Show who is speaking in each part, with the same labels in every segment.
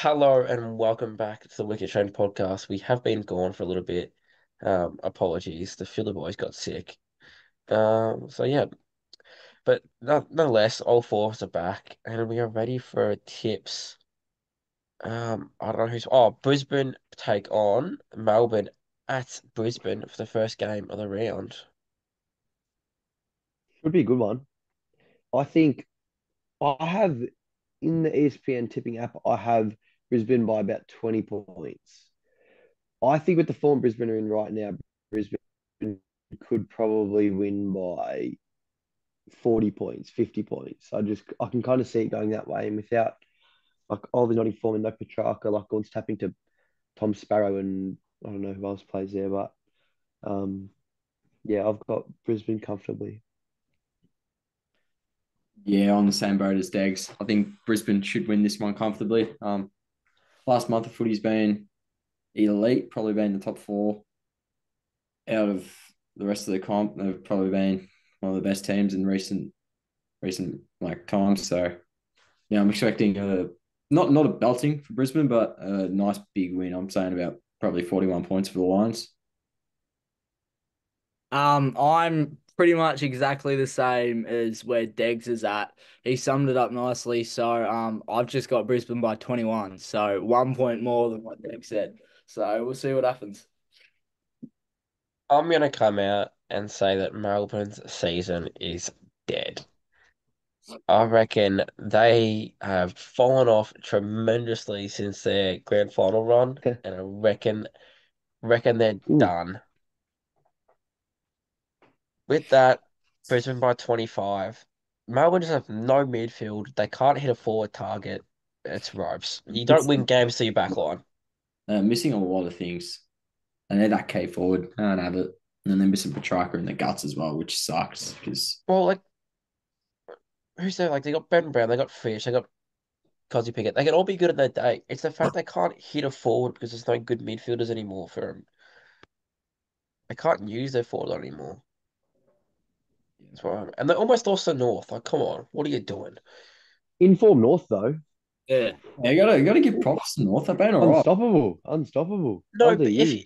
Speaker 1: Hello and welcome back to the Wicket Train podcast. We have been gone for a little bit. Apologies, the Philly boys got sick. So yeah, but nonetheless, all four of us are back and we are ready for tips. I don't know who's. Oh, Brisbane take on Melbourne at Brisbane for the first game of the round.
Speaker 2: Would be a good one. I think I have in the ESPN tipping app, I have Brisbane by about 20 points. I think with the form Brisbane are in right now, Brisbane could probably win by 40 points, 50 points. I can kind of see it going that way. And without like all the not in form and no Petrarca, like going to tap into Tom Sparrow and I don't know who else plays there, but um yeah, I've got Brisbane comfortably.
Speaker 3: Yeah, on the same boat as Degs. I think Brisbane should win this one comfortably. Last month of footy's been elite, probably been the top four out of the rest of the comp. They've probably been one of the best teams in recent like times. So yeah, I'm expecting a not a belting for Brisbane, but a nice big win. I'm saying about probably 41 points for the Lions.
Speaker 4: I'm pretty much exactly the same as where Degs is at. He summed it up nicely. So, I've just got Brisbane by 21, so 1 point more than what Degs said. So we'll see what happens.
Speaker 1: I'm gonna come out and say that Melbourne's season is dead. I reckon they have fallen off tremendously since their grand final run, and I reckon they're
Speaker 2: Ooh,
Speaker 1: done. With that, Brisbane by 25. Melbourne just have no midfield. They can't hit a forward target. It's ropes. You don't win
Speaker 3: Missing,
Speaker 1: games to your back line.
Speaker 3: missing a lot of things. And they're that K forward. I don't have it. And then they're missing Petrarca in the guts as well, which sucks because
Speaker 1: Well, like who's there? Like they got Ben Brown, they got Fish, they got Cosy Pickett. They can all be good in their day. It's the fact they can't hit a forward because there's no good midfielders anymore for them. They can't use their forward anymore. That's why and they're almost lost to North. Like, come on, what are you doing?
Speaker 2: inform North though.
Speaker 4: Yeah.
Speaker 3: yeah, you gotta give props to North. They've been all right.
Speaker 2: Unstoppable. Unstoppable.
Speaker 1: No,
Speaker 2: Of the
Speaker 1: but if
Speaker 2: year.
Speaker 3: Should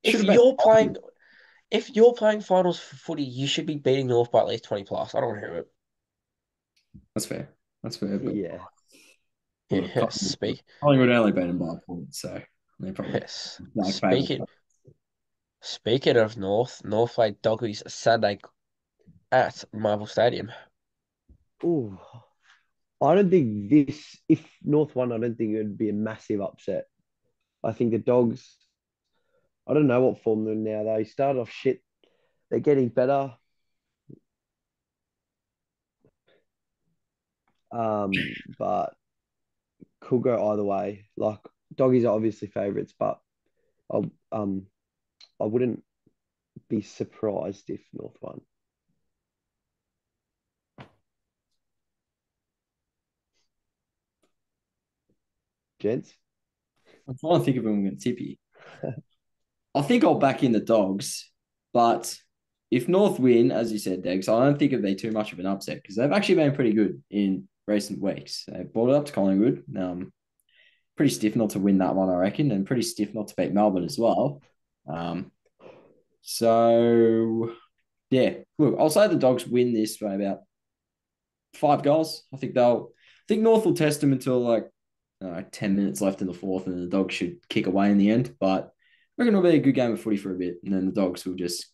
Speaker 1: if
Speaker 3: have been.
Speaker 1: you're playing if you're playing finals for footy, you should be beating North by at least 20 plus. I don't want to hear it.
Speaker 3: That's fair. That's fair. But
Speaker 2: Yeah.
Speaker 3: well,
Speaker 1: Yes,
Speaker 3: Collingwood only beat them by a point, so they probably
Speaker 1: yes.
Speaker 3: like favourite.
Speaker 1: Speaking of North, North played Doggies Saturday at Marvel Stadium.
Speaker 2: Ooh. I don't think if North won, I don't think it would be a massive upset. I think the Dogs, I don't know what form they're in now. They started off shit. They're getting better. But could go either way. Like Doggies are obviously favourites, but I I wouldn't be surprised if North won. Gents?
Speaker 3: I'm trying to think of who I'm going to tip you. I think I'll back in the Dogs, but if North win, as you said, Degs, I don't think it'd be too much of an upset because they've actually been pretty good in recent weeks. They've brought it up to Collingwood. Pretty stiff not to win that one, I reckon, and pretty stiff not to beat Melbourne as well. Um, so yeah, look, I'll say the Dogs win this by about 5 goals. I think North will test them until like 10 minutes left in the fourth, and the Dogs should kick away in the end. But I reckon it'll be a good game of footy for a bit, and then the Dogs will just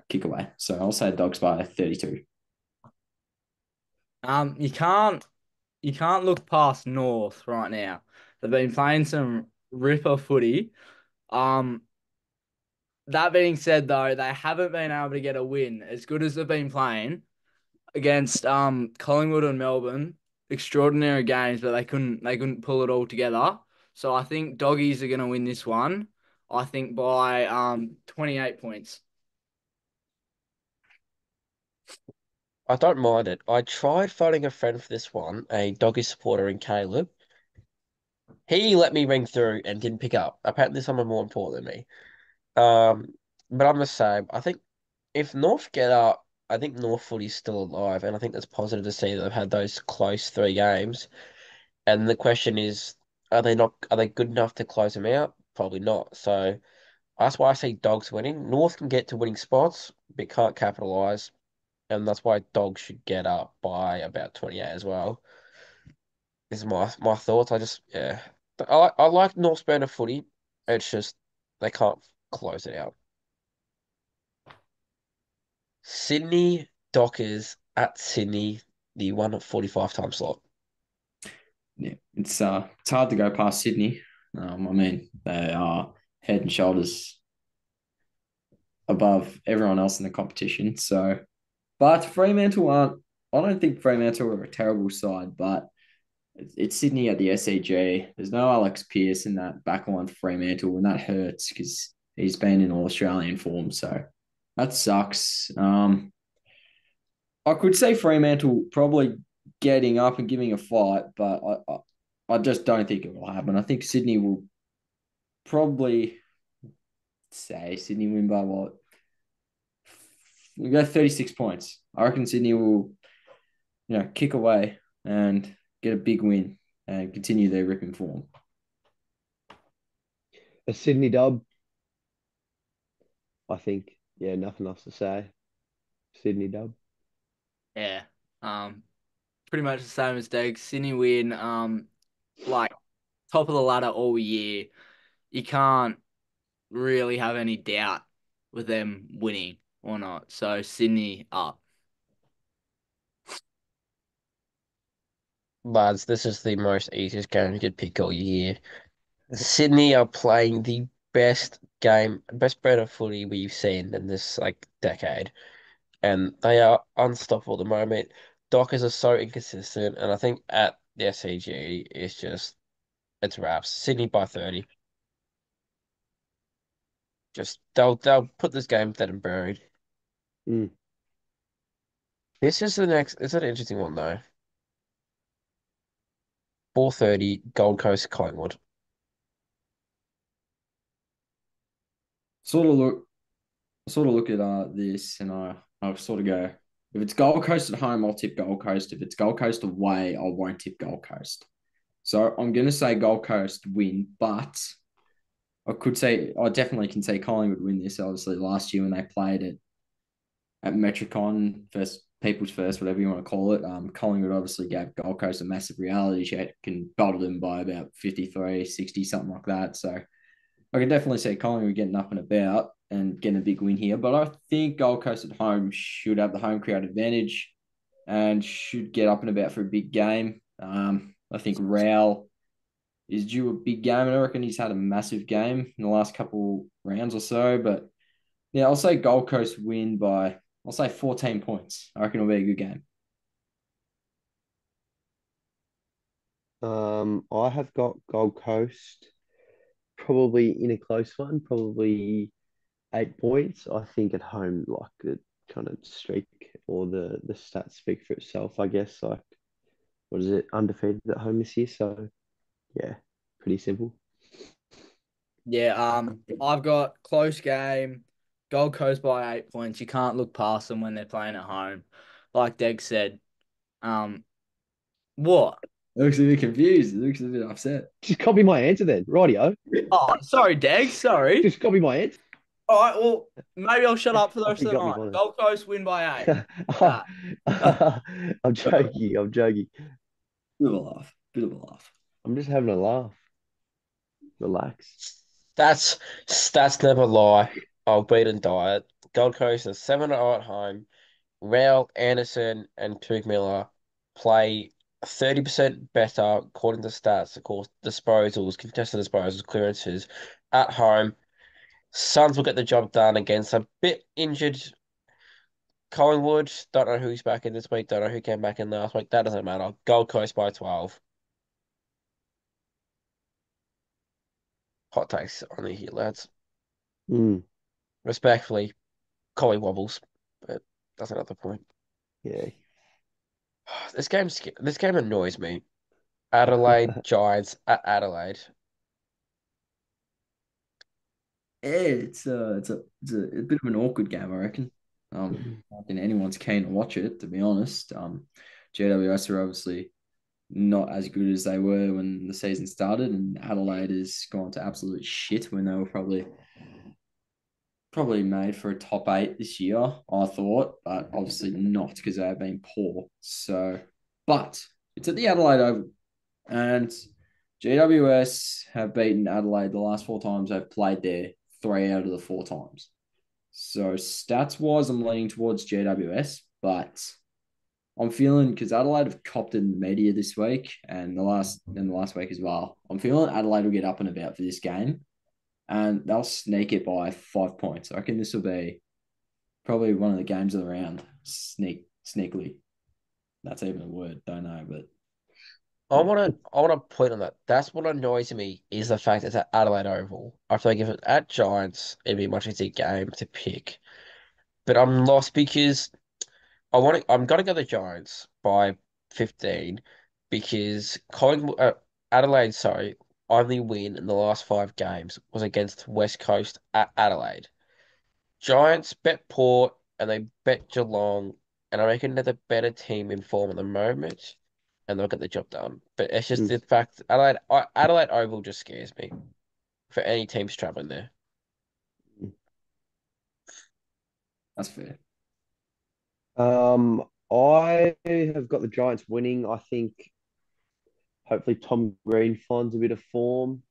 Speaker 3: kick away. So I'll say Dogs by 32.
Speaker 4: You can't look past North right now. They've been playing some ripper footy. Um, that being said, though, they haven't been able to get a win as good as they've been playing against Collingwood and Melbourne. Extraordinary games, but they couldn't pull it all together. So I think doggies are gonna win this one. I think by 28 points.
Speaker 1: I don't mind it. I tried phoning a friend for this one, a doggy supporter in Caleb. He let me ring through and didn't pick up. Apparently, someone more important than me. Um, but I'm the same. I think if North get up, I think North footy's still alive, and I think that's positive to see that they've had those close three games. And the question is, Are they not? Are they good enough to close them out? Probably not. So that's why I see Dogs winning. North can get to winning spots, but can't capitalise, and that's why Dogs should get up by about 28 as well. Is my thoughts. I just yeah, I like North's brand of footy. It's just they can't close it out. Sydney Dockers at Sydney, the 1:45 time slot.
Speaker 3: Yeah, it's hard to go past Sydney. I mean, they are head and shoulders above everyone else in the competition. So, but Fremantle aren't. I don't think Fremantle are a terrible side, but it's Sydney at the SCG. There's no Alex Pearce in that back line for Fremantle, and that hurts because he's been in all Australian form. So that sucks. I could say Fremantle probably getting up and giving a fight, but I just don't think it will happen. I think Sydney will probably say Sydney win by what? We go 36 points. I reckon Sydney will, kick away and get a big win and continue their ripping form.
Speaker 2: A Sydney dub, I think. Yeah, nothing else to say. Sydney dub.
Speaker 4: Yeah. Pretty much the same as Deg. Sydney win. Like top of the ladder all year. You can't really have any doubt with them winning or not. So Sydney up.
Speaker 1: Lads, this is the most easiest game you could pick all year. Sydney are playing the best brand of footy we've seen in this like decade, and they are unstoppable at the moment. Dockers are so inconsistent, and I think at the SCG it's just it's wraps. Sydney by 30. Just they'll put this game dead and buried.
Speaker 2: Mm.
Speaker 1: This is the next. It's an interesting one though. 4:30 Gold Coast Collingwood.
Speaker 3: Sort of look, sort of look at this, and I sort of go, if it's Gold Coast at home, I'll tip Gold Coast. If it's Gold Coast away, I won't tip Gold Coast. So I'm gonna say Gold Coast win, but I definitely can say Collingwood win this. Obviously, last year when they played it at Metricon, first People's First, whatever you want to call it, Collingwood obviously gave Gold Coast a massive reality check and bottled them by about 53, 60, something like that. So I can definitely see Collingwood getting up and about and getting a big win here. But I think Gold Coast at home should have the home crowd advantage and should get up and about for a big game. I think Rowell is due a big game, and I reckon he's had a massive game in the last couple rounds or so. But yeah, I'll say Gold Coast win by, I'll say 14 points. I reckon it'll be a good game.
Speaker 2: I have got Gold Coast probably in a close one, probably 8 points. I think at home, like the kind of streak or the stats speak for itself, I guess. Like, what is it? Undefeated at home this year. So yeah, pretty simple.
Speaker 4: Yeah, I've got close game, Gold Coast by 8 points. You can't look past them when they're playing at home. Like Deg said. Um, what?
Speaker 3: Looks a bit confused. Looks a bit upset.
Speaker 2: Just copy my answer then. Rightio.
Speaker 4: Oh, sorry, Deg. Sorry.
Speaker 2: Just copy my answer.
Speaker 4: All right, well, maybe I'll shut up for the rest
Speaker 2: You
Speaker 4: of the
Speaker 2: got me
Speaker 4: night.
Speaker 2: on
Speaker 4: Gold Coast win by 8.
Speaker 2: it.
Speaker 4: That.
Speaker 2: I'm joking. I'm joking.
Speaker 3: Bit of a laugh. Bit of a laugh.
Speaker 2: I'm just having a laugh. Relax.
Speaker 1: That's stats never lie. I'll beat and diet. Gold Coast is 7-0 at home. Rao, Anderson, and Tug Miller play 30% better according to stats, of course, disposals, contested disposals, clearances at home. Suns will get the job done against a bit injured Collingwood. Don't know who's back in this week. Don't know who came back in last week. That doesn't matter. Gold Coast by 12. Hot takes on the here, lads.
Speaker 2: Mm,
Speaker 1: Respectfully, Collie wobbles, but that's another point.
Speaker 2: yeah.
Speaker 1: This game annoys me. Adelaide Giants at Adelaide.
Speaker 3: Yeah, it's a bit of an awkward game, I reckon. I don't think anyone's keen to watch it, to be honest. GWS are obviously not as good as they were when the season started, and Adelaide has gone to absolute shit when they were probably made for a top eight this year, I thought, but obviously not because they have been poor. So, but it's at the Adelaide Oval, and GWS have beaten Adelaide the last 4 times they've played there, 3 out of the 4 times. So stats wise, I'm leaning towards GWS, but I'm feeling because Adelaide have copped in the media this week and the last week as well. I'm feeling Adelaide will get up and about for this game, and they'll sneak it by 5 points. I reckon this will be probably one of the games of the round. Sneakily. That's even a word. Don't know, but
Speaker 1: I want to point on that. That's what annoys me is the fact it's at Adelaide Oval. I feel like if it's at Giants, it'd be a much easier game to pick. But I'm lost because I'm gonna go the Giants by 15 because Adelaide, sorry, only win in the last 5 games was against West Coast at Adelaide. Giants bet Port and they bet Geelong, and I reckon they're the better team in form at the moment, and they'll get the job done. But it's just the fact Adelaide Oval just scares me for any teams traveling there.
Speaker 3: that's fair.
Speaker 2: I have got the Giants winning. I think hopefully Tom Green finds a bit of form,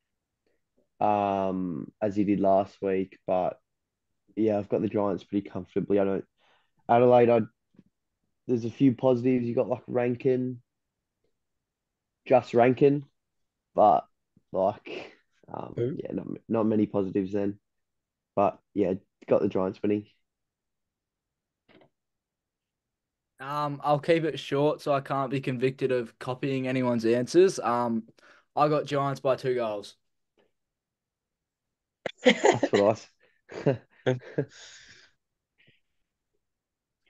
Speaker 2: as he did last week. But yeah, I've got the Giants pretty comfortably. I don't Adelaide. There's a few positives. You got like Rankin, just Rankin, but like,
Speaker 1: Who?
Speaker 2: yeah, not many positives then. But yeah, got the Giants winning.
Speaker 4: I'll keep it short so I can't be convicted of copying anyone's answers. I got Giants by 2 goals.
Speaker 2: That's what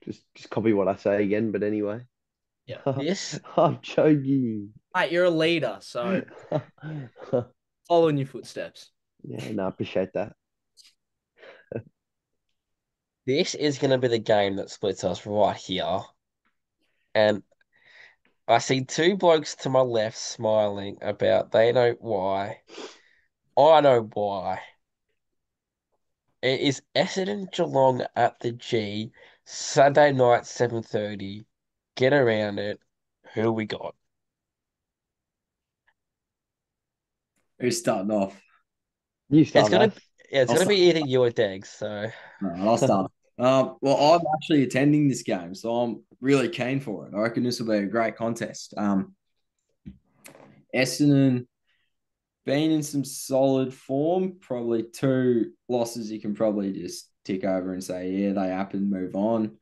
Speaker 2: just copy what I say again. But anyway,
Speaker 4: Yeah.
Speaker 1: This
Speaker 2: I'm joking.
Speaker 4: Mate, you're a leader, so follow in your footsteps.
Speaker 2: Yeah, no, I appreciate that.
Speaker 1: this is gonna be the game that splits us right here. And I see two blokes to my left smiling about they know why. I know why. It is Essendon Geelong at the G, Sunday night 7:30. Get around it. Who we got?
Speaker 3: Who's starting off?
Speaker 2: You
Speaker 1: It's
Speaker 2: start,
Speaker 1: gonna
Speaker 2: mate.
Speaker 1: yeah, it's
Speaker 3: I'll
Speaker 1: gonna be
Speaker 3: start.
Speaker 1: either you or Degs. So
Speaker 3: All right, I'll start. Well, I'm actually attending this game, so I'm really keen for it. I reckon this will be a great contest. Essendon been in some solid form, probably 2 losses you can probably just tick over and say, yeah, they happen, move on.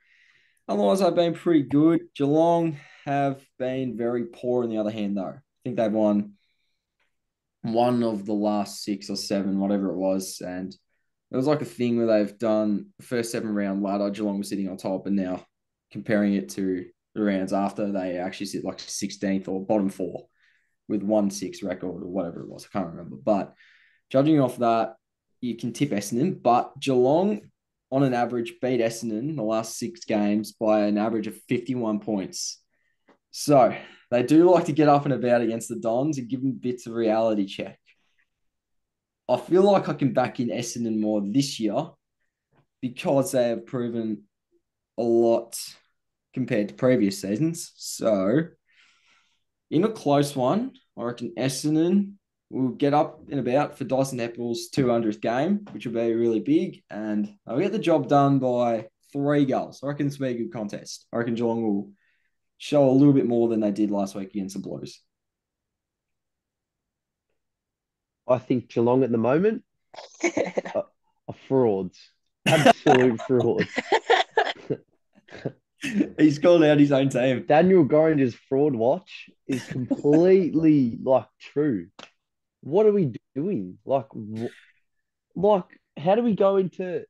Speaker 3: Otherwise, I've been pretty good. Geelong have been very poor on the other hand, though. I think they've won one of the last 6 or 7, whatever it was. And it was like a thing where they've done the first 7 round ladder. Geelong was sitting on top, and now comparing it to the rounds after, they actually sit like 16th or bottom 4 with 1-6 record or whatever it was. I can't remember. But judging off that, you can tip Essendon, but Geelong on an average beat Essendon the last 6 games by an average of 51 points. So they do like to get up and about against the Dons and give them bits of reality check. I feel like I can back in Essendon more this year because they have proven a lot compared to previous seasons. So in a close one, I reckon Essendon will get up and about for Dyson Heppel's 200th game, which will be really big, and they'll get the job done by 3 goals. I reckon this will be a good contest. I reckon Geelong will show a little bit more than they did last week against the Blues.
Speaker 2: I think Geelong at the moment are frauds, absolute frauds.
Speaker 3: He's called out his own team.
Speaker 2: Daniel Gorringer's fraud watch is completely like true. What are we doing? Like, how do we go into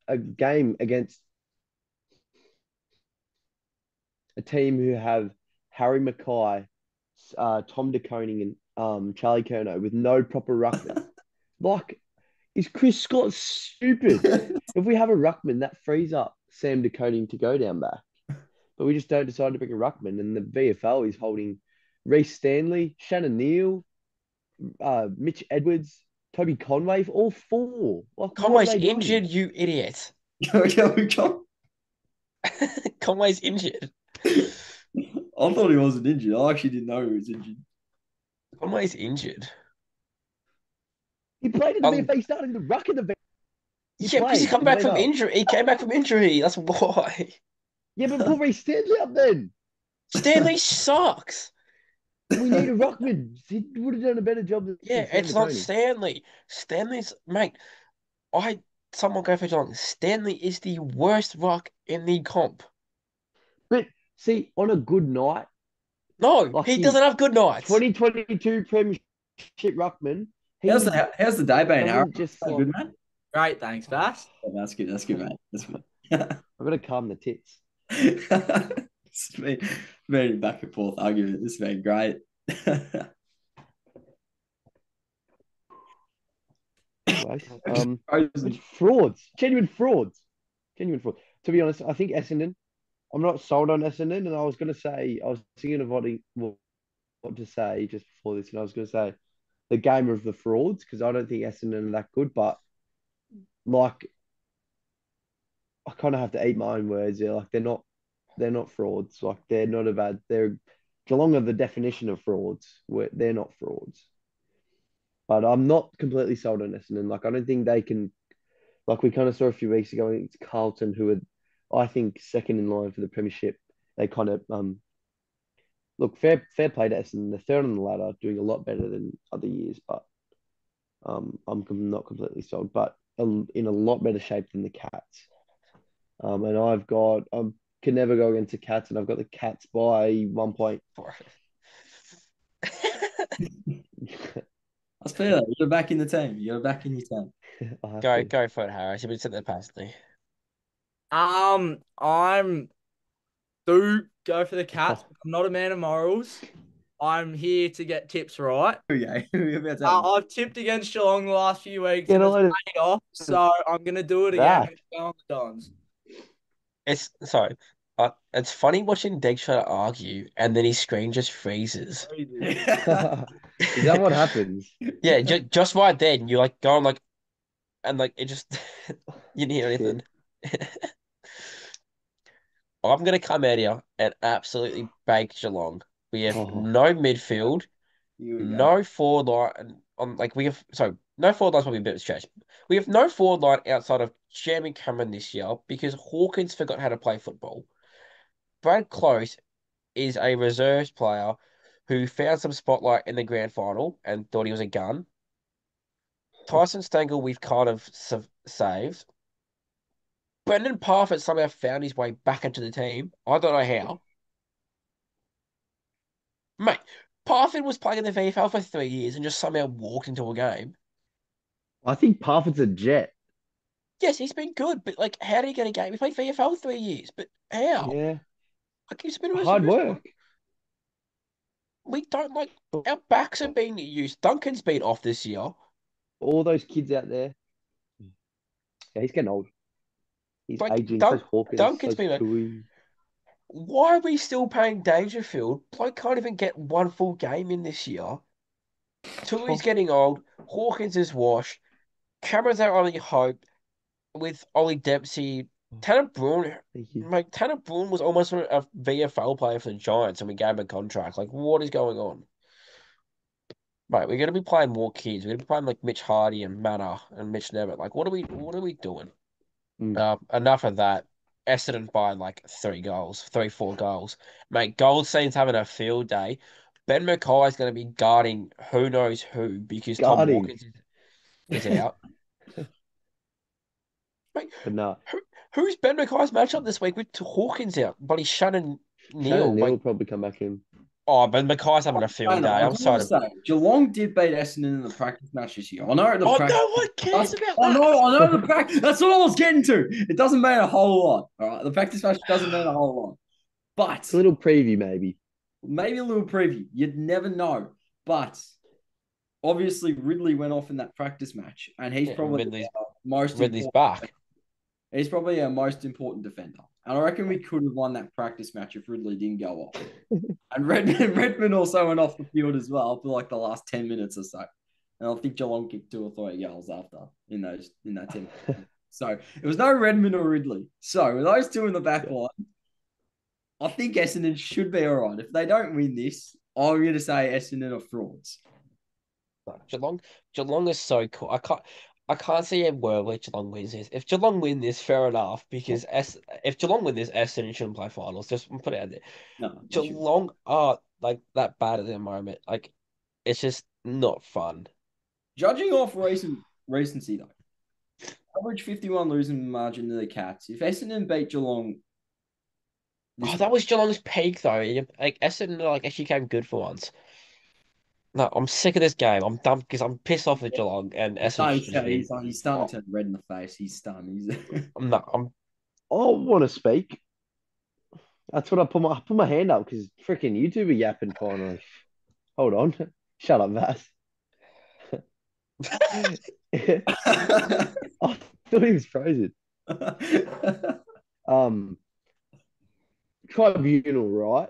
Speaker 2: a game against a team who have Harry Mackay, Tom De Koning, and Charlie Curnow with no proper ruckman? Like, is Chris Scott stupid? If we have a ruckman, that frees up Sam De Koning to go down back. But we just don't decide to pick a ruckman, and the VFL is holding Reece Stanley, Shannon Neal, Mitch Edwards, Toby Conway, all four. Like, what are
Speaker 1: Conway's
Speaker 2: they
Speaker 1: injured,
Speaker 2: doing?
Speaker 1: you idiot.
Speaker 3: Go.
Speaker 1: Conway's injured.
Speaker 3: I thought he wasn't injured. I actually didn't know he was injured.
Speaker 1: Conway's injured.
Speaker 2: He played in the
Speaker 1: Um,
Speaker 2: VFA. He started in the ruck in the VFA. He
Speaker 1: yeah, because he
Speaker 2: played
Speaker 1: come
Speaker 2: in the
Speaker 1: back from
Speaker 2: VFL.
Speaker 1: injury. He came back from injury. That's why.
Speaker 2: Yeah, but put Reece Stanley up then.
Speaker 1: Stanley sucks.
Speaker 2: We need a ruckman. He would have done a better job
Speaker 1: Yeah,
Speaker 2: than Sam
Speaker 1: it's not
Speaker 2: Tony.
Speaker 1: Stanley. Stanley's mate. I someone go for John. Stanley is the worst ruck in the comp.
Speaker 2: But see, on a good night,
Speaker 1: No,
Speaker 2: like
Speaker 1: he
Speaker 2: the
Speaker 1: doesn't have good nights.
Speaker 2: 2022 Premiership ruckman,
Speaker 3: How's
Speaker 2: he
Speaker 3: the day been, Aaron?
Speaker 2: doesn't just
Speaker 3: Good,
Speaker 2: like.
Speaker 3: man.
Speaker 4: Great, thanks, Bass.
Speaker 3: Yeah, that's good. That's good, mate. That's good.
Speaker 2: I'm gonna calm the tits.
Speaker 3: It's been a back and forth argument. This has been great.
Speaker 2: Anyways,
Speaker 3: Frozen.
Speaker 2: it's frauds, genuine frauds, genuine fraud. To be honest, I think Essendon. I'm not sold on Essendon, and I was thinking of what to say just before this, and I was gonna say the game of the frauds because I don't think Essendon are that good, but like I kind of have to eat my own words here. Like they're not frauds. Like they're not a bad. They're Geelong are the definition of frauds. Where they're not frauds. But I'm not completely sold on Essendon. Like I don't think they can. Like we kind of saw a few weeks ago, it's Carlton who are, I think, second in line for the premiership. They kind of look fair play to Essendon. They're third on the ladder, doing a lot better than other years. But not completely sold. But in a lot better shape than the Cats. And I've got can never go against the Cats, and I've got the Cats by 1 point.
Speaker 3: That's fair. You're back in the team. You're back in your team.
Speaker 2: I have
Speaker 1: Go
Speaker 2: to.
Speaker 1: go for it, Harris. You've been sitting there passively.
Speaker 4: I'm do go for the Cats. I'm not a man of morals. I'm here to get tips right.
Speaker 3: Okay. We're about to have
Speaker 4: I've tipped against Geelong the last few weeks
Speaker 2: Get
Speaker 4: and
Speaker 2: a
Speaker 4: it's
Speaker 2: load
Speaker 4: paid off,
Speaker 2: of
Speaker 4: so I'm gonna do it again. I'm
Speaker 2: that.
Speaker 4: gonna go on the Dons.
Speaker 1: It's sorry. It's funny watching Deg try to argue and then his screen just freezes.
Speaker 2: Is that what happens?
Speaker 1: Yeah, just right then you like go on like and like it just you didn't hear anything.
Speaker 2: Shit.
Speaker 1: I'm gonna come out here and absolutely bake Geelong. We have
Speaker 2: Oh,
Speaker 1: no midfield,
Speaker 3: Here we go.
Speaker 1: no forward line on like we have sorry, no forward line's probably a bit of a stretch. We have no forward line outside of Jeremy Cameron this year because Hawkins forgot how to play football. Brad Close is a reserves player who found some spotlight in the grand final and thought he was a gun. Tyson Stengel, we've kind of saved. Brendan Parfitt somehow found his way back into the team. I don't know how. Mate, Parfitt was playing in the VFL for 3 years and just somehow walked into a game.
Speaker 2: I think Parfitt's a jet.
Speaker 1: Yes, he's been good, but like, how did he get a game? He played VFL 3 years, but how?
Speaker 2: Yeah,
Speaker 1: Like, he's been a
Speaker 2: hard
Speaker 1: reserves player.
Speaker 2: work.
Speaker 1: We don't like our backs are being used. Duncan's been off this year.
Speaker 2: All those kids out there. Yeah, he's getting old. He's
Speaker 1: Like
Speaker 2: aging. So's Hawkins.
Speaker 1: Duncan's
Speaker 2: So's
Speaker 1: been.
Speaker 2: Tui.
Speaker 1: Why are we still paying Dangerfield? Bloke can't even get one full game in this year. Tui's getting old. Hawkins is washed. Cameron's our only hope with Ollie Dempsey. Tanner Bruhn,
Speaker 2: Thank you.
Speaker 1: mate, Tanner Bruhn was almost a VFL player for the Giants and we gave him a contract. Like, what is going on? Mate, we're going to be playing more kids. We're going to be playing like Mitch Hardy and Manor and Mitch Nevitt. Like, what are we doing?
Speaker 2: Mm.
Speaker 1: Enough of that. Essendon by like 3 goals, 3, 4 goals. Mate, Goldstein's having a field day. Ben Mackay's going to be guarding who knows who because Tom
Speaker 2: Guarding.
Speaker 1: Walkins is out. Mate,
Speaker 2: But no,
Speaker 1: who's Ben Mackay's matchup this week with Hawkins out? But he's Shannon
Speaker 2: Shannon
Speaker 1: Neal.
Speaker 2: Neal
Speaker 1: Like,
Speaker 2: will probably come back in.
Speaker 1: oh, Ben Mackay's having a field day.
Speaker 3: I
Speaker 1: I'm
Speaker 3: do want
Speaker 1: sorry.
Speaker 3: to say, Geelong did beat Essendon in the practice match this year. I know the
Speaker 1: Oh,
Speaker 3: practice.
Speaker 1: no one cares about
Speaker 3: I
Speaker 1: that.
Speaker 3: know the practice. That's what I was getting to. It doesn't mean a whole lot. All right, the practice match doesn't mean a whole lot, but
Speaker 2: A little preview, maybe.
Speaker 3: maybe a little preview. You'd never know. But obviously, Ridley went off in that practice match, and he's
Speaker 1: Yeah,
Speaker 3: probably
Speaker 1: Ridley's
Speaker 3: our most
Speaker 1: Ridley's
Speaker 3: important.
Speaker 1: back.
Speaker 3: He's probably our most important defender. And I reckon we could have won that practice match if Ridley didn't go off. And Redmond also went off the field as well for like the last 10 minutes or so. And I think Geelong kicked 2 or 3 goals after in that 10. So it was no Redmond or Ridley. So with those two in the back line, I think Essendon should be all right. If they don't win this, I'm going to say Essendon are frauds.
Speaker 1: Geelong is so cool. I can't see a world where Geelong wins this. If Geelong win this, fair enough. Because if Geelong win this, Essendon shouldn't play finals. Just put it out there.
Speaker 3: No, they should.
Speaker 1: Geelong are like that bad at the moment. Like it's just not fun.
Speaker 3: Judging off recency, though, average 51 losing margin to the Cats. If Essendon beat Geelong
Speaker 1: Oh,
Speaker 3: this
Speaker 1: that
Speaker 3: week,
Speaker 1: was Geelong's peak though. Like Essendon like actually came good for once. No, I'm sick of this game. I'm done because I'm pissed off at Geelong and Essendon should just win.
Speaker 3: he's starting
Speaker 1: Oh,
Speaker 3: to turn red in the face. He's stunned. He's
Speaker 1: I'm not. I'm
Speaker 2: I want to speak. That's what I put my hand up because freaking YouTube are yapping finally. Hold on. Shut up, Vass. I thought he was frozen. Um, Tribunal, right?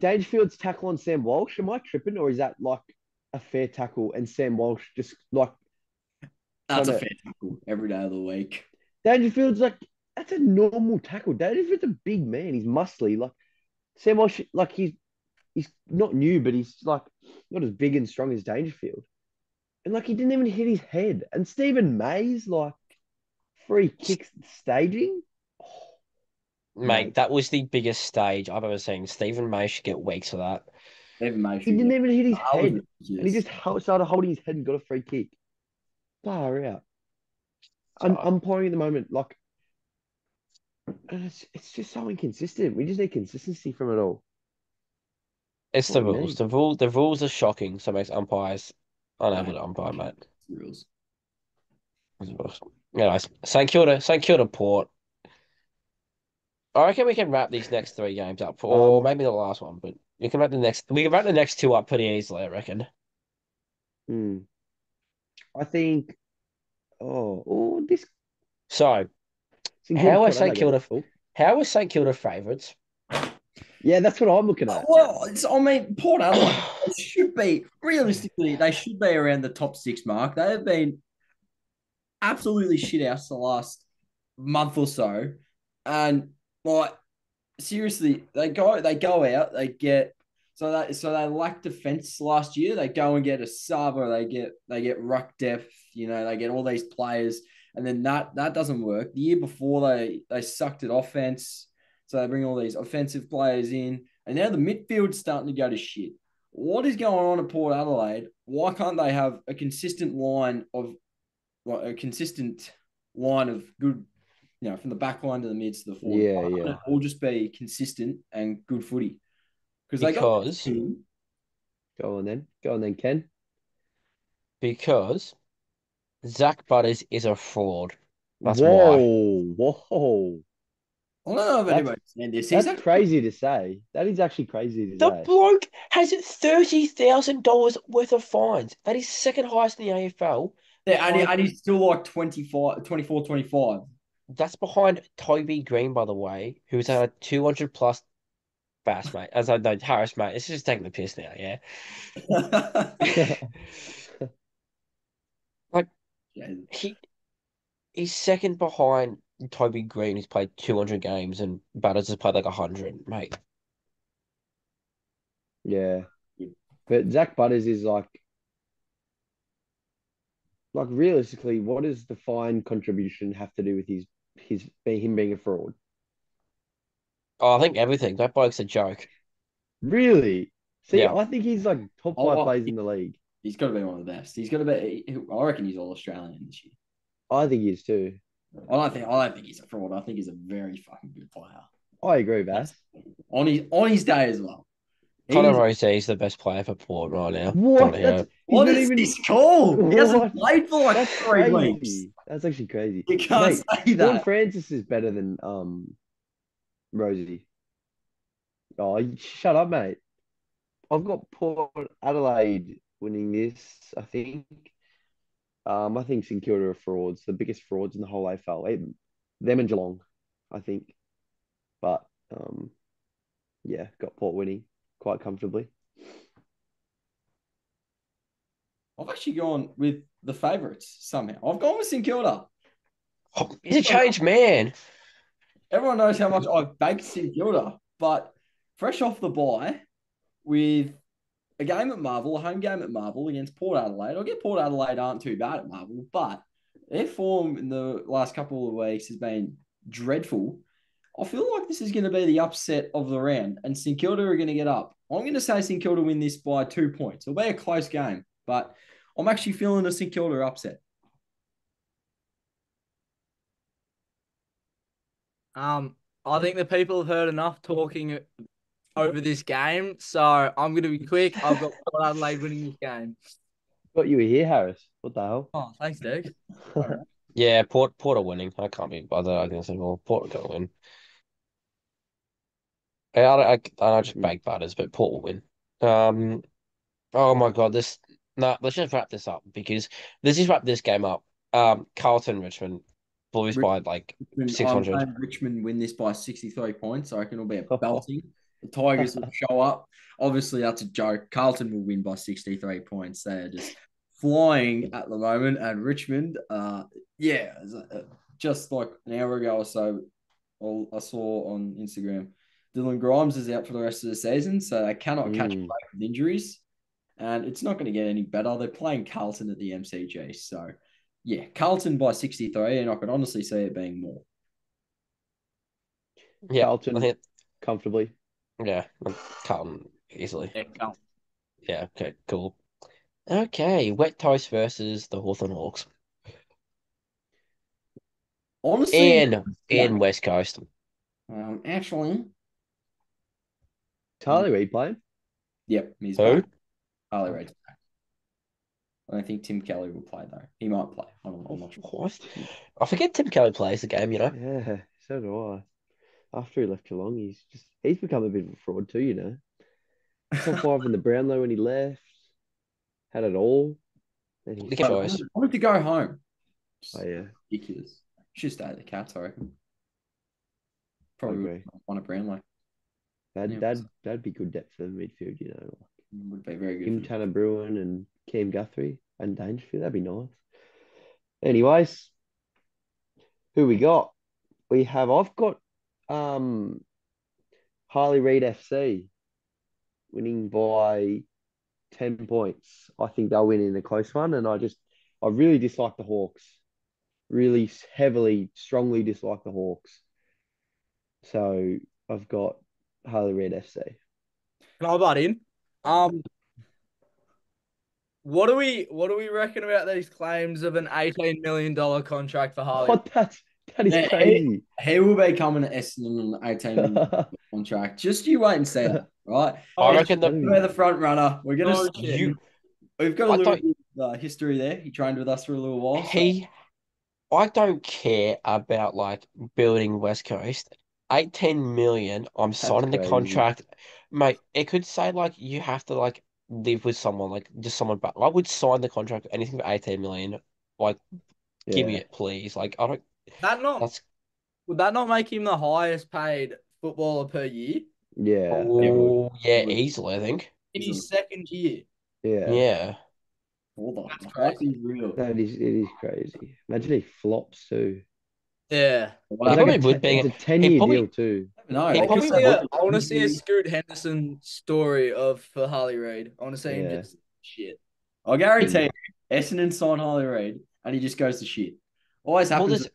Speaker 2: Dangerfield's tackle on Sam Walsh. Am I tripping, or is that like a fair tackle? And Sam Walsh just like
Speaker 3: That's
Speaker 2: kind
Speaker 3: a
Speaker 2: of
Speaker 3: fair tackle every day of the week.
Speaker 2: Dangerfield's like that's a normal tackle. Dangerfield's a big man. He's muscly. Like Sam Walsh, like he's not new, but he's like not as big and strong as Dangerfield. And like he didn't even hit his head. And Stephen May's like free kicks staging. Oh,
Speaker 1: mate.
Speaker 2: mate,
Speaker 1: That was the biggest stage I've ever seen. Stephen May should get weeks for that.
Speaker 3: Even May
Speaker 2: he
Speaker 3: should
Speaker 2: didn't
Speaker 3: get.
Speaker 2: even hit his
Speaker 3: I was
Speaker 2: head. And he
Speaker 3: ridiculous.
Speaker 2: just started holding his head and got a free kick. Far out. I'm
Speaker 1: So
Speaker 2: umpiring at the moment. Like it's just so inconsistent. We just need consistency from it all. That's
Speaker 1: it's
Speaker 2: what
Speaker 1: the
Speaker 2: we
Speaker 1: rules.
Speaker 2: need.
Speaker 1: The rules are shocking, so it makes umpires
Speaker 3: No,
Speaker 1: unable to umpire, mate.
Speaker 3: rules.
Speaker 1: Anyways, St Kilda, Port. I reckon we can wrap these next three games up, or
Speaker 2: Um,
Speaker 1: maybe the last one, but we can wrap the next two up pretty easily, I reckon.
Speaker 2: hmm, I think. This
Speaker 1: So,
Speaker 2: St Kilda
Speaker 1: how are
Speaker 2: Port
Speaker 1: St
Speaker 2: Adelaide game
Speaker 1: Kilda,
Speaker 2: looks cool.
Speaker 1: how are St Kilda favourites?
Speaker 2: Yeah, that's what I'm looking at.
Speaker 3: Well, I mean, Port Adelaide they should be realistically they should be around the top 6 mark. They have been absolutely shit house the last month or so, and like seriously, they go out, they get so they lack defense last year. They go and get a Sava, they get ruck depth, they get all these players, and then that doesn't work. The year before they sucked at offense, so they bring all these offensive players in, and now the midfield's starting to go to shit. What is going on at Port Adelaide? Why can't they have a consistent line of like a consistent line of good from the back line to the mids to the forward.
Speaker 2: Yeah,
Speaker 3: Why
Speaker 2: yeah.
Speaker 3: can't it all just be consistent and good footy? Because they got the
Speaker 1: Because
Speaker 3: team.
Speaker 2: Go on then. Go on then, Ken.
Speaker 1: because Zach Butters is a fraud. That's why.
Speaker 2: Whoa, whoa.
Speaker 3: I don't know if
Speaker 2: That's
Speaker 3: anybody's saying this. He's
Speaker 2: that's
Speaker 3: actually
Speaker 2: crazy to say. That is actually crazy to
Speaker 1: The
Speaker 2: say.
Speaker 1: bloke has $30,000 worth of fines. That is second highest in the AFL,
Speaker 3: yeah, and,
Speaker 1: behind
Speaker 3: and he's still like 25, 24, 25.
Speaker 1: that's behind Toby Green, by the way, who's had a 200 plus bass, mate. As I know, Harris, mate, it's just taking the piss now, yeah. Like
Speaker 3: Yeah,
Speaker 1: he he's second behind Toby Green, who's played 200 games, and Butters has played like 100, mate.
Speaker 2: Yeah. But Zach Butters is like realistically, what does the fine contribution have to do with his him being a fraud?
Speaker 1: Oh, I think everything. That bloke's a joke.
Speaker 2: Really? See,
Speaker 1: Yeah.
Speaker 2: I think he's like top five
Speaker 3: oh,
Speaker 2: players in the league.
Speaker 3: he's got to be one of the best. He's got to be. I reckon he's all Australian this year.
Speaker 2: I think he is too.
Speaker 3: I don't think he's a fraud. I think he's a very fucking good player.
Speaker 2: I agree,
Speaker 3: That's
Speaker 2: Bass.
Speaker 3: on his day as well.
Speaker 1: Connor
Speaker 3: He's
Speaker 1: Rozee is the best player for Port right now. Don't want
Speaker 2: What?
Speaker 1: to hear
Speaker 2: That's
Speaker 1: it.
Speaker 2: he's
Speaker 3: what
Speaker 2: not
Speaker 3: is
Speaker 2: even
Speaker 3: this called? He hasn't
Speaker 2: what?
Speaker 3: played for like
Speaker 2: That's
Speaker 3: 3 weeks.
Speaker 2: crazy. That's actually crazy.
Speaker 3: You can't
Speaker 2: Mate,
Speaker 3: say
Speaker 2: Sean
Speaker 3: that.
Speaker 2: Francis is better than Rosie. Oh, shut up, mate. I've got Port Adelaide winning this, I think. I think St Kilda are frauds, the biggest frauds in the whole AFL. Them and Geelong, I think. but yeah, got Port winning quite comfortably.
Speaker 3: I've actually gone with the favourites somehow. I've gone with St Kilda.
Speaker 1: Oh, he's a changed man.
Speaker 3: Everyone knows how much I've baked St Kilda, but fresh off the bye with a game at Marvel, a home game at Marvel against Port Adelaide. I get Port Adelaide aren't too bad at Marvel, but their form in the last couple of weeks has been dreadful. I feel like this is going to be the upset of the round, and St Kilda are going to get up. I'm going to say St Kilda win this by 2 points. It'll be a close game, but I'm actually feeling a St Kilda upset.
Speaker 4: I think the people have heard enough talking over this game, so I'm going to be quick. I've got Port Adelaide winning this game.
Speaker 2: Got you here, Harris. What the hell?
Speaker 4: Oh, thanks, Dave.
Speaker 1: Yeah, Port are winning. I can't be bothered against them all. Port are going to win. I just
Speaker 2: Mm.
Speaker 1: bake butters, but Port will win. Um, oh my God, this. No, let's just wrap this up because let's just wrap this game up. Carlton Richmond Blues by like
Speaker 3: I'm
Speaker 1: 600.
Speaker 3: saying Richmond win this by 63 points. I reckon it'll be a belting. The Tigers will show up. Obviously, that's a joke. Carlton will win by 63 points. They are just flying at the moment. And Richmond, yeah, just like an hour ago or so, I saw on Instagram, Dylan Grimes is out for the rest of the season, so they cannot catch a
Speaker 2: Mm.
Speaker 3: break with injuries. And it's not going to get any better. They're playing Carlton at the MCG. So, yeah, Carlton by 63, and I could honestly see it being more.
Speaker 1: Yeah, I
Speaker 2: Carlton
Speaker 1: think
Speaker 2: comfortably.
Speaker 1: yeah, Carlton easily.
Speaker 4: Yeah, go.
Speaker 1: Yeah, okay, cool. Okay, Wet Toast versus the Hawthorn Hawks
Speaker 3: Honestly,
Speaker 1: and
Speaker 3: game.
Speaker 1: West Coast.
Speaker 3: Actually,
Speaker 2: Charlie Reid playing.
Speaker 3: yep, he's
Speaker 1: Who?
Speaker 3: back. Harley Reid's back. I don't think Tim Kelly will play though. He might play. I'm not sure.
Speaker 1: What? I forget Tim Kelly plays the game, you know?
Speaker 2: Yeah, so do I. After he left Geelong, he's become a bit of a fraud too, you know. Top five in the Brownlow when he left, had it all. Then he's
Speaker 1: Nick
Speaker 3: But I
Speaker 2: just
Speaker 1: choice.
Speaker 3: wanted to go home.
Speaker 2: oh
Speaker 3: It's
Speaker 2: yeah,
Speaker 3: ridiculous. Should stay at the Cats, I reckon.
Speaker 2: I
Speaker 3: Probably
Speaker 2: agree.
Speaker 3: want a Brownlow.
Speaker 2: That
Speaker 3: Yeah,
Speaker 2: that that'd be good depth for the midfield, you know.
Speaker 3: would be very good
Speaker 2: Him,
Speaker 3: for
Speaker 2: Tanner Bruin, and Cam Guthrie and Dangerfield. That'd be nice. Anyways, who we got? I've got um Harley Reid FC winning by 10 points. I think they'll win in a close one, and I really dislike the Hawks. Really heavily, strongly dislike the Hawks. So I've got Harley Reid FC.
Speaker 4: Can I butt in? Um, what do we reckon about these claims of an $18 million contract for Harley?
Speaker 2: Oh, that is
Speaker 3: Yeah,
Speaker 2: crazy.
Speaker 3: he will be coming to Essendon on an 18 million contract. Just you wait and see that, right?
Speaker 1: I
Speaker 4: Oh,
Speaker 1: reckon that
Speaker 3: We're the front runner. We're gonna
Speaker 4: oh
Speaker 3: sign
Speaker 4: shit.
Speaker 1: you
Speaker 3: him. We've got a
Speaker 1: I
Speaker 3: little
Speaker 1: don't
Speaker 3: bit of history there. He trained with us for a little while, so
Speaker 1: he I don't care about like building West Coast. 18 million, I'm
Speaker 2: That's
Speaker 1: signing the
Speaker 2: crazy.
Speaker 1: contract. Mate, it could say like you have to like live with someone, like just someone but I would sign the contract for anything for 18 million. Like give me
Speaker 2: Yeah,
Speaker 1: it, please. Like I don't
Speaker 4: That not
Speaker 1: that's
Speaker 4: would that not make him the highest paid footballer per year
Speaker 2: yeah,
Speaker 3: yeah,
Speaker 2: it would.
Speaker 1: oh yeah,
Speaker 3: it would
Speaker 1: easily I think.
Speaker 4: in
Speaker 3: easily.
Speaker 4: his second year?
Speaker 2: Yeah,
Speaker 1: Yeah.
Speaker 3: Hold on,
Speaker 4: That's
Speaker 3: the hype
Speaker 4: crazy.
Speaker 3: is real.
Speaker 2: it is crazy. Imagine he flops too.
Speaker 4: Yeah.
Speaker 1: He
Speaker 2: It's like
Speaker 1: probably would
Speaker 2: it's
Speaker 1: be
Speaker 2: a ten
Speaker 1: he
Speaker 2: year deal
Speaker 1: probably
Speaker 2: too.
Speaker 3: No,
Speaker 1: he
Speaker 4: I
Speaker 3: they
Speaker 4: want
Speaker 3: could
Speaker 4: to
Speaker 1: probably
Speaker 4: see
Speaker 1: would
Speaker 4: a I want to see a
Speaker 3: injury.
Speaker 4: Scoot Henderson story of for Harley Reid. I want to see him
Speaker 2: Yeah,
Speaker 4: just shit.
Speaker 3: I'll guarantee
Speaker 2: and
Speaker 3: you, Essendon sign Harley Reid and he just goes to shit. Always
Speaker 1: well
Speaker 3: happens.
Speaker 1: there's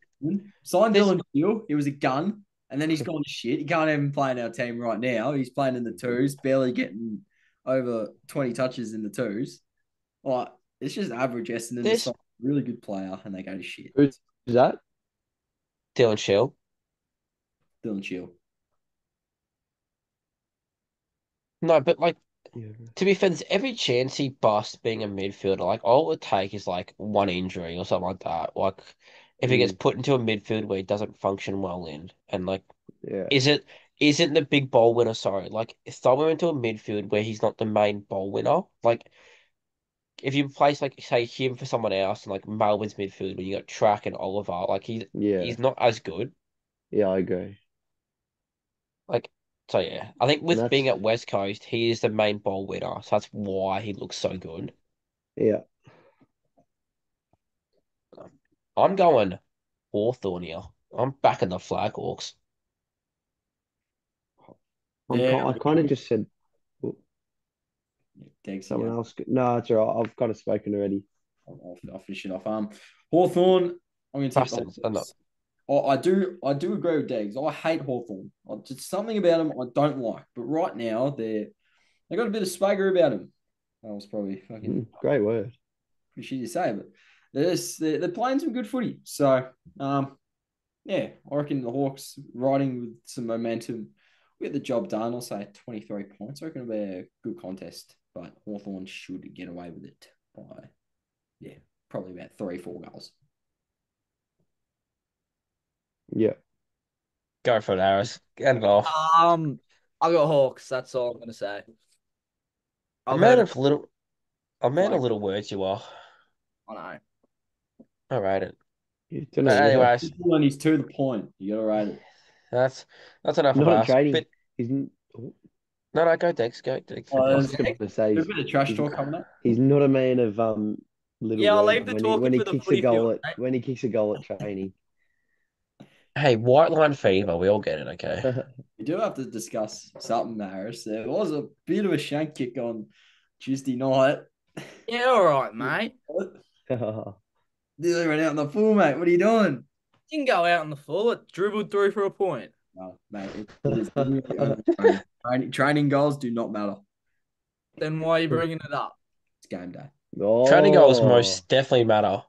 Speaker 3: Sign
Speaker 1: there's
Speaker 3: Dylan Shield. He was a gun, and then he's gone to shit. He can't even play in our team right now. He's playing in the twos, barely getting over 20 touches in the twos. Like, it's just average Essendon to
Speaker 1: there's
Speaker 3: sign a really good player, and they go to shit.
Speaker 2: who's that?
Speaker 1: Dylan Shield.
Speaker 3: Dylan Shield.
Speaker 1: No, but like
Speaker 2: Yeah,
Speaker 1: to be fair, there's every chance he busts being a midfielder. Like all it would take is like one injury or something like that. Like if he gets
Speaker 2: mm,
Speaker 1: put into a midfield where he doesn't function well in, and like
Speaker 2: yeah,
Speaker 1: is it isn't the big ball winner? Sorry, like throw him into a midfield where he's not the main ball winner. Like if you place like say him for someone else and like Melbourne's midfield where you got Track and Oliver, like he's
Speaker 2: yeah,
Speaker 1: he's not as good.
Speaker 2: yeah. I agree.
Speaker 1: Like, so yeah, I think
Speaker 2: And
Speaker 1: with being
Speaker 2: that's
Speaker 1: at West Coast, he is the main ball winner, so that's why he looks so good.
Speaker 2: yeah.
Speaker 1: I'm going Hawthorn here. I'm backing the Flaghawks.
Speaker 3: Yeah,
Speaker 2: I kind of just said
Speaker 3: Degs
Speaker 2: someone
Speaker 3: again.
Speaker 2: else. No, it's all right. I've kind of spoken already.
Speaker 3: I'll finish it off. Hawthorn. I'm going to tip the
Speaker 1: Bastards. I'm not.
Speaker 3: Hawks. Oh, I do agree with Degs. I hate Hawthorn. Just something about them I don't like. But right now they got a bit of swagger about them. That was probably fucking
Speaker 2: Great word.
Speaker 3: pretty shitty to say, but they're playing some good footy. So yeah, I reckon the Hawks riding with some momentum. We get the job done. I'll say 23 points. I reckon it'll be a good contest, but Hawthorn should get away with it by, yeah, probably about 3-4 goals.
Speaker 2: Yeah.
Speaker 1: Go for it, Harris. Get it off.
Speaker 4: I got Hawks. That's all I'm gonna say.
Speaker 1: A
Speaker 4: I've
Speaker 1: man
Speaker 4: heard it.
Speaker 1: of little, a man of
Speaker 3: Flag.
Speaker 1: little words you are.
Speaker 4: I know.
Speaker 1: I rate it.
Speaker 2: You don't
Speaker 1: But
Speaker 2: know. Yeah.
Speaker 1: anyways,
Speaker 3: And he's to the point. You got to rate it.
Speaker 1: that's that's enough of
Speaker 2: Not at
Speaker 1: us.
Speaker 2: trading.
Speaker 1: But
Speaker 2: He's
Speaker 1: no, no, go Dex, go Dex.
Speaker 2: I
Speaker 3: Oh,
Speaker 2: was
Speaker 3: there's
Speaker 2: just going to say
Speaker 3: a bit of trash
Speaker 2: he's
Speaker 3: talk coming up.
Speaker 2: he's not a man of little
Speaker 4: Yeah, I'll
Speaker 2: words
Speaker 4: leave the talking for the footy field, mate.
Speaker 2: when he kicks a goal at training.
Speaker 1: Hey, white line fever. We all get it, okay?
Speaker 3: We do have to discuss something, Harris. There was a bit of a shank kick on Tuesday night.
Speaker 4: Yeah, all right, mate.
Speaker 3: Nearly ran out in the full, mate. What are you doing?
Speaker 4: Didn't go out in the full. It dribbled through for a point.
Speaker 3: No, mate, it is literally over training. Training goals do not matter.
Speaker 4: Then why are you bringing it up?
Speaker 3: It's game day.
Speaker 1: Training goals
Speaker 2: Oh,
Speaker 1: most definitely matter.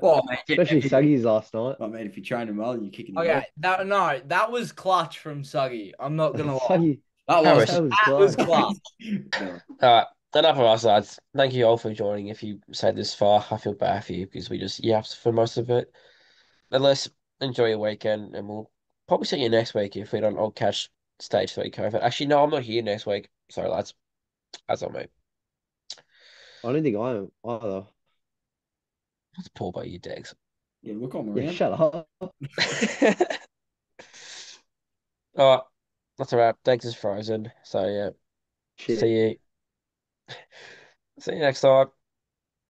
Speaker 3: Well, mate,
Speaker 2: especially Suggies last night.
Speaker 3: I mean, if you're training well, you're kicking the
Speaker 4: Okay,
Speaker 3: goal.
Speaker 4: that was clutch from Suggy. I'm not gonna lie.
Speaker 2: Suggy,
Speaker 3: That was.
Speaker 1: Harris,
Speaker 2: that was
Speaker 4: That was
Speaker 2: clutch.
Speaker 4: clutch.
Speaker 3: No.
Speaker 1: enough of us, lads. Thank you all for joining. If you stayed this far, I feel bad for you because we just yapped for most of it. Unless enjoy your weekend, and we'll probably see you next week if we don't all catch stage 3 COVID. Actually, no, I'm not here next week. Sorry, lads. That's on me.
Speaker 2: I don't think I am either.
Speaker 1: That's poor by you, Degs.
Speaker 3: Yeah, look on
Speaker 2: Yeah,
Speaker 3: around.
Speaker 2: shut up.
Speaker 1: All right, that's a wrap. Degs is frozen. So yeah, see
Speaker 2: Shit.
Speaker 1: you. See you next time.